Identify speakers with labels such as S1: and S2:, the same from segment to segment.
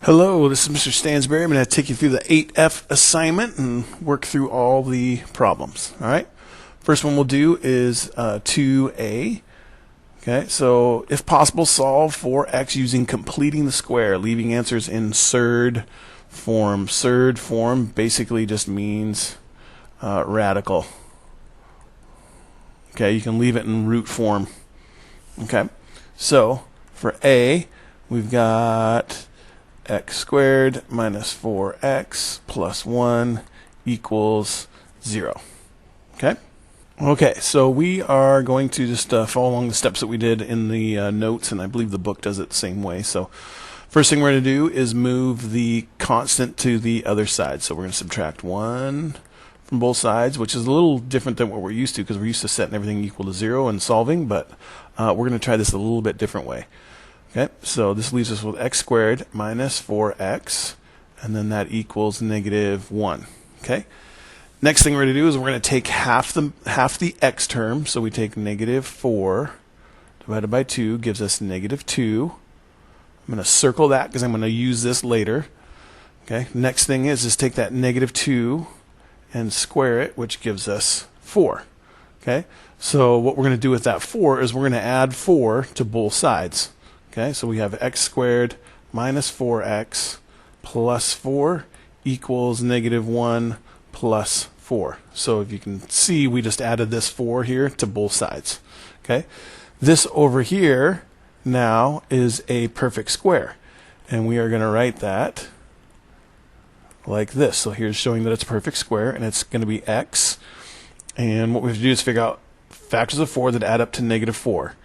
S1: Hello, this is Mr. Stansbury. I'm going to take you through the 8F assignment and work through all the problems. All right. First one we'll do is 2A. Okay, so if possible, solve for x using completing the square, leaving answers in surd form. Surd form basically just means radical. Okay, you can leave it in root form. Okay, so for A, we've got x squared minus 4x plus 1 equals 0. Okay? Okay, so we are going to just follow along the steps that we did in the notes, and I believe the book does it the same way. So first thing we're going to do is move the constant to the other side. So we're going to subtract 1 from both sides, which is a little different than what we're used to because we're used to setting everything equal to 0 and solving, but we're going to try this a little bit different way. Okay, so this leaves us with x squared minus 4x, and then that equals negative 1. Okay. Next thing we're going to do is we're going to take half the x term, so we take negative 4 divided by 2 gives us negative 2. I'm going to circle that because I'm going to use this later. Okay. Next thing is take that negative 2 and square it, which gives us 4. Okay. So what we're going to do with that 4 is we're going to add 4 to both sides. Okay, so we have x squared minus 4x plus 4 equals negative 1 plus 4. So if you can see, we just added this 4 here to both sides. Okay, this over here now is a perfect square, and we are going to write that like this. So here's showing that it's a perfect square, and it's going to be x. And what we have to do is figure out factors of 4 that add up to negative 4.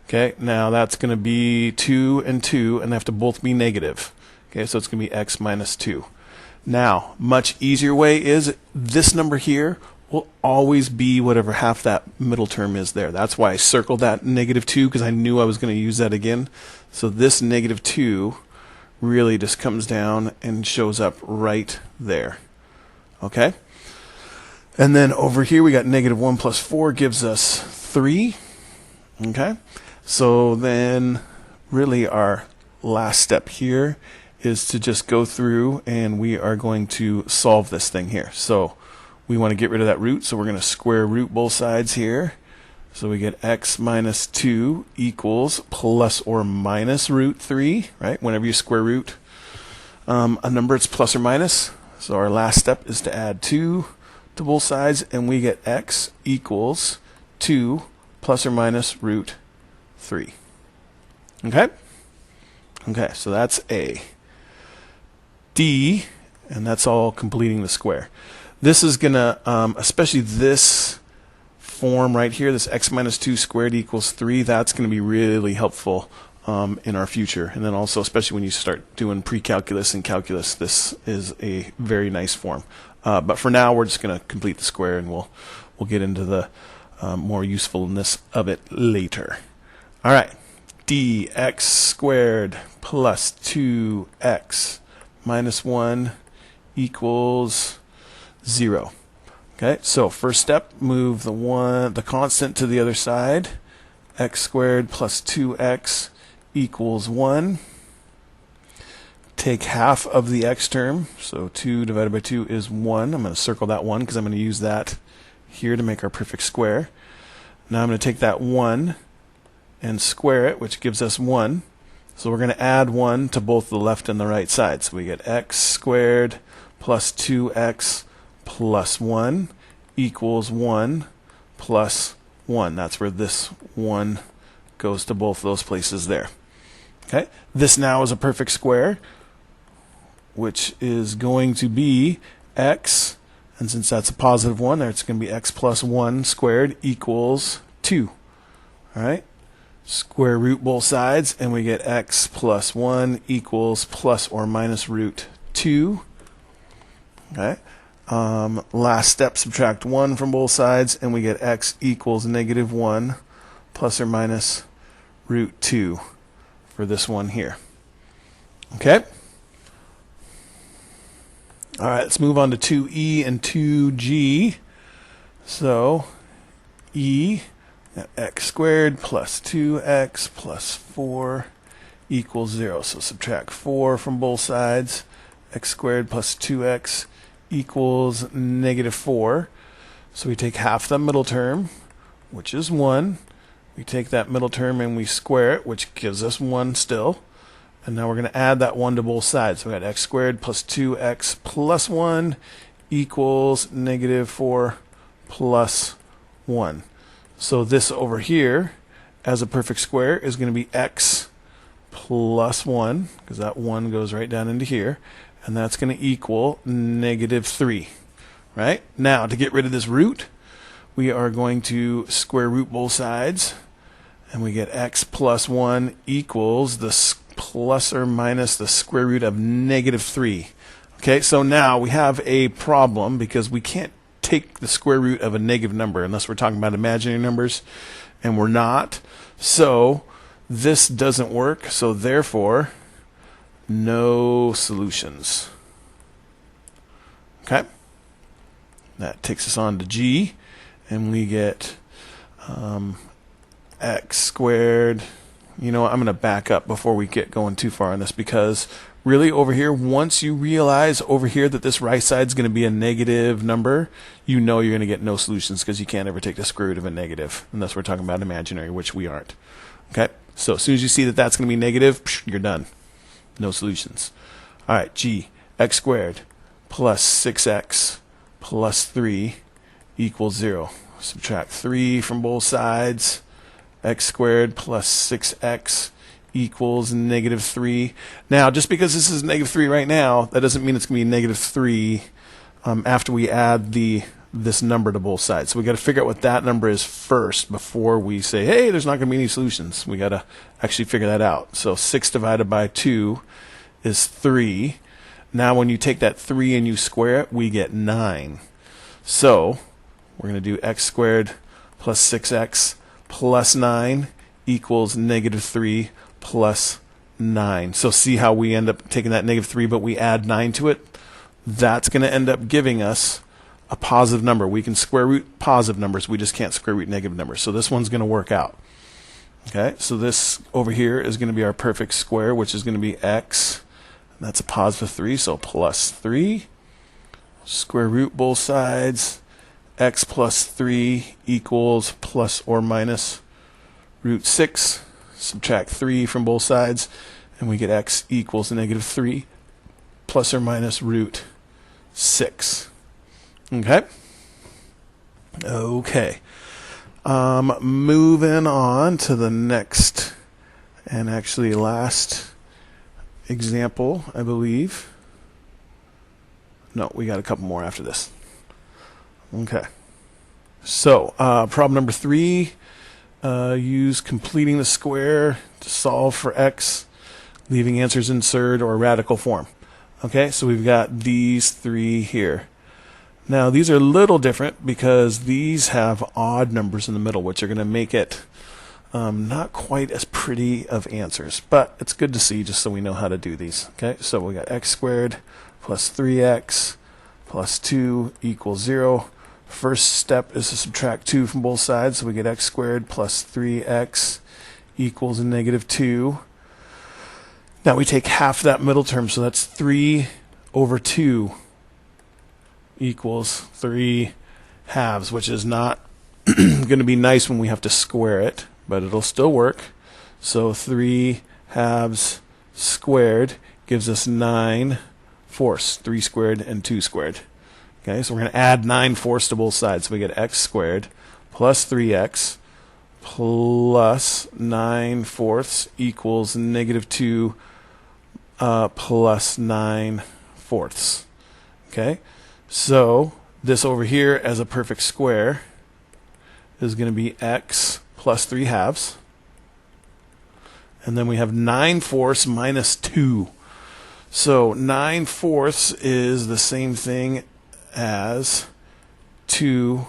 S1: Okay, now that's going to be 2 and 2, and they have to both be negative. Okay, so it's going to be x minus 2. Now, much easier way is this number here will always be whatever half that middle term is there. That's why I circled that negative 2, because I knew I was going to use that again. So this negative 2 really just comes down and shows up right there. Okay? And then over here we got negative 1 plus 4 gives us 3. Okay? So then really our last step here is to just go through and we are going to solve this thing here. So we want to get rid of that root, so we're going to square root both sides here. So we get x minus 2 equals plus or minus root 3, right? Whenever you square root a number, it's plus or minus. So our last step is to add 2 to both sides, and we get x equals 2 plus or minus root 3. Okay? Okay, so that's A. D, and that's all completing the square. This is going to, especially this form right here, this x minus 2 squared equals 3, that's going to be really helpful in our future. And then also, especially when you start doing pre-calculus and calculus, this is a very nice form. But for now, we're just going to complete the square, and we'll get into the more usefulness of it later. All right, dx squared plus 2x minus 1 equals 0. Okay, so first step, move the constant to the other side. X squared plus 2x equals 1. Take half of the x term, so 2 divided by 2 is 1. I'm going to circle that 1 because I'm going to use that here to make our perfect square. Now I'm going to take that 1 and square it, which gives us 1. So we're going to add 1 to both the left and the right side. So we get x squared plus 2x plus 1 equals 1 plus 1. That's where this 1 goes to both of those places there. Okay, this now is a perfect square, which is going to be x, and since that's a positive 1 there, it's going to be x plus 1 squared equals 2. All right, square root both sides, and we get x plus 1 equals plus or minus root 2. Okay, last step, subtract 1 from both sides, and we get x equals negative 1 plus or minus root 2 for this one here. Okay. All right, let's move on to 2e and 2g. So e, x squared plus 2x plus 4 equals 0. So subtract 4 from both sides. X squared plus 2x equals negative 4. So we take half the middle term, which is 1. We take that middle term and we square it, which gives us 1 still. And now we're going to add that 1 to both sides. So we got x squared plus 2x plus 1 equals negative 4 plus 1. So this over here, as a perfect square, is going to be x plus 1, because that 1 goes right down into here. And that's going to equal negative 3. Right? Now, to get rid of this root, we are going to square root both sides. And we get x plus 1 equals the plus or minus the square root of negative 3. Okay, so now we have a problem because we can't take the square root of a negative number unless we're talking about imaginary numbers, and we're not. So this doesn't work, so therefore no solutions. Okay, that takes us on to G, and we get x squared. You know what, I'm going to back up before we get going too far on this, because really over here, once you realize over here that this right side is going to be a negative number, you know you're going to get no solutions, because you can't ever take the square root of a negative unless we're talking about imaginary, which we aren't. Okay, so as soon as you see that that's going to be negative, you're done. No solutions. All right, G, x squared plus 6x plus 3 equals 0. Subtract 3 from both sides. X squared plus 6x equals negative 3. Now, just because this is negative 3 right now, that doesn't mean it's going to be negative 3 after we add this number to both sides. So we got to figure out what that number is first before we say, hey, there's not going to be any solutions. We got to actually figure that out. So 6 divided by 2 is 3. Now, when you take that 3 and you square it, we get 9. So we're going to do x squared plus 6x plus 9 equals negative 3 plus 9. So see how we end up taking that negative 3, but we add 9 to it? That's going to end up giving us a positive number. We can square root positive numbers. We just can't square root negative numbers. So this one's going to work out. Okay, so this over here is going to be our perfect square, which is going to be x. That's a positive 3, so plus 3. Square root both sides. X plus 3 equals plus or minus root 6. Subtract 3 from both sides, and we get x equals negative 3 plus or minus root 6. Okay? Okay. Moving on to the next and actually last example, I believe. No, we got a couple more after this. Okay. So, problem number 3, use completing the square to solve for x, leaving answers in surd or radical form. Okay, so we've got these 3 here. Now, these are a little different because these have odd numbers in the middle, which are going to make it not quite as pretty of answers. But it's good to see just so we know how to do these. Okay, so we got x squared plus 3x plus 2 equals 0. First step is to subtract 2 from both sides, so we get x squared plus 3x equals a negative 2. Now we take half that middle term, so that's 3 over 2 equals 3 halves, which is not going to be nice when we have to square it, but it'll still work. So 3 halves squared gives us 9 fourths, 3 squared and 2 squared. Okay, so we're going to add 9 fourths to both sides. So we get x squared plus 3x plus 9 fourths equals negative 2 plus 9 fourths. Okay, so this over here as a perfect square is going to be x plus 3 halves. And then we have 9 fourths minus 2. So 9 fourths is the same thing as 2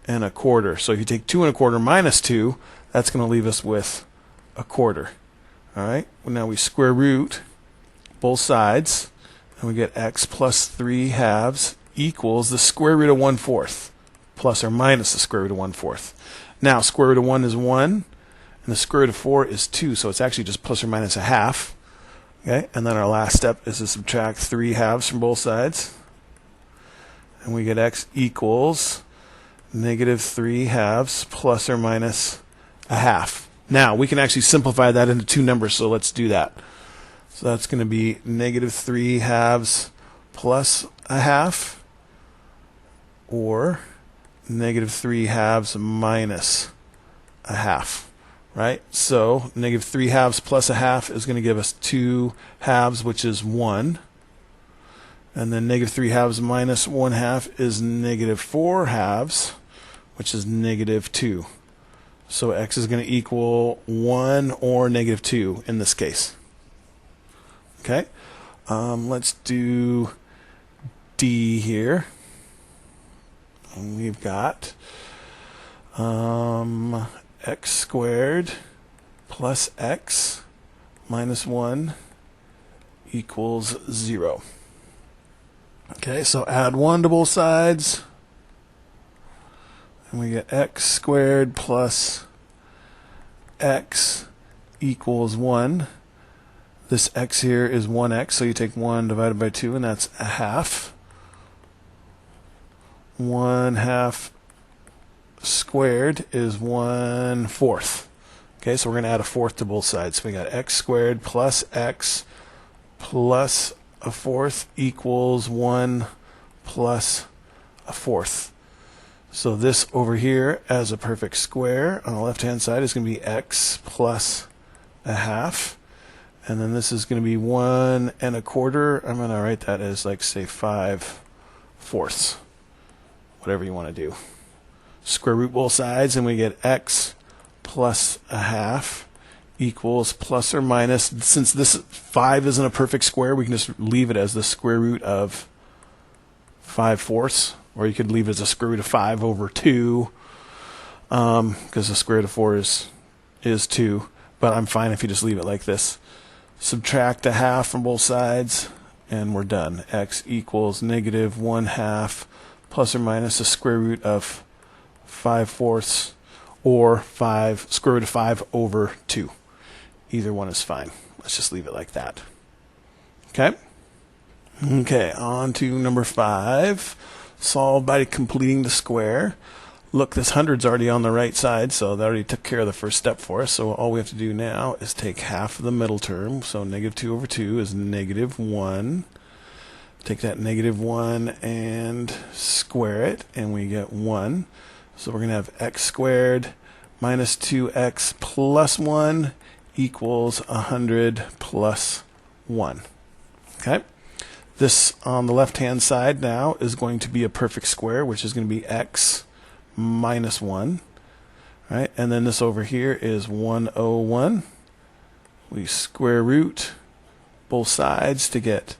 S1: 1/4. So if you take 2 1/4 minus 2, that's going to leave us with 1/4. All right. Well, now we square root both sides, and we get x plus 3 halves equals the square root of 1/4, plus or minus the square root of 1/4. Now square root of 1 is 1, And the square root of 4 is 2, so it's actually just plus or minus a half. Okay, and then our last step is to subtract 3 halves from both sides. And we get x equals negative 3 halves plus or minus a half. Now, we can actually simplify that into two numbers, so let's do that. So that's going to be negative 3 halves plus a half, or negative 3 halves minus a half, right? So negative 3 halves plus a half is going to give us 2 halves, which is 1. And then negative 3 halves minus 1 half is negative 4 halves, which is negative 2. So x is going to equal 1 or negative 2 in this case. Okay, let's do D here. And we've got x squared plus x minus 1 equals 0. Okay, so add 1 to both sides. And we get x squared plus x equals 1. This x here is 1x, so you take 1 divided by 2, and that's a half. 1 half squared is 1/4. Okay, so we're going to add a fourth to both sides. So we got x squared plus x plus a fourth equals 1 plus a fourth. So this over here as a perfect square on the left-hand side is going to be x plus a half. And then this is going to be 1 1/4. I'm going to write that as, like, say, 5/4. Whatever you want to do. Square root both sides, and we get x plus a half equals plus or minus. Since this 5 isn't a perfect square, we can just leave it as the square root of 5/4. Or you could leave it as a square root of 5 over 2, because the square root of 4 is 2. But I'm fine if you just leave it like this. Subtract a half from both sides, and we're done. X equals negative 1/2 plus or minus the square root of 5/4, or square root of 5 over 2. Either one is fine. Let's just leave it like that. Okay? Okay, on to number 5. Solve by completing the square. Look, this 100's already on the right side, so that already took care of the first step for us. So all we have to do now is take half of the middle term. So negative 2 over 2 is negative 1. Take that negative 1 and square it, and we get 1. So we're going to have x squared minus 2x plus 1 equals 100 plus 1. Okay? This on the left-hand side now is going to be a perfect square, which is going to be x minus 1. Right? And then this over here is 101. We square root both sides to get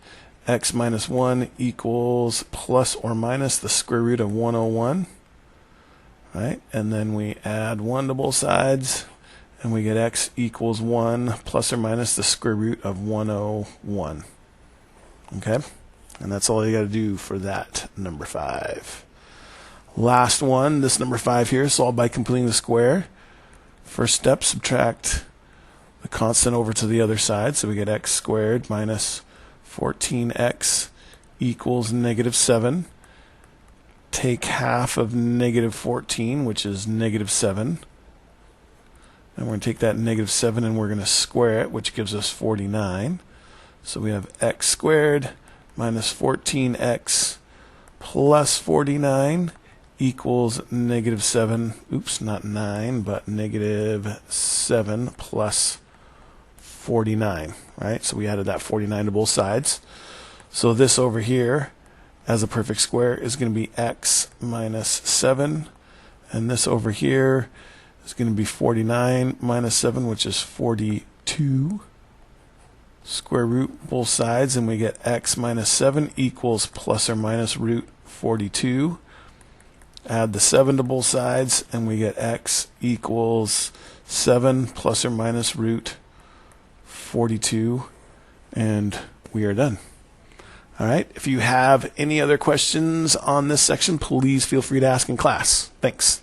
S1: x minus 1 equals plus or minus the square root of 101. Right? And then we add 1 to both sides, and we get x equals 1 plus or minus the square root of 101. Okay? And that's all you got to do for that, number 5. Last one, this number 5 here, solved by completing the square. First step, subtract the constant over to the other side, so we get x squared minus 14x equals negative 7. Take half of negative 14, which is negative 7. And we're going to take that negative 7 and we're going to square it, which gives us 49. So we have x squared minus 14x plus 49 equals negative 7. Oops, not 9, but negative 7 plus 49. Right? So we added that 49 to both sides. So this over here as a perfect square is going to be x minus 7. And this over here is going to be 49 minus 7, which is 42. Square root both sides, and we get x minus 7 equals plus or minus root 42. Add the 7 to both sides, and we get x equals 7 plus or minus root 42. And we are done. All right. If you have any other questions on this section, please feel free to ask in class. Thanks.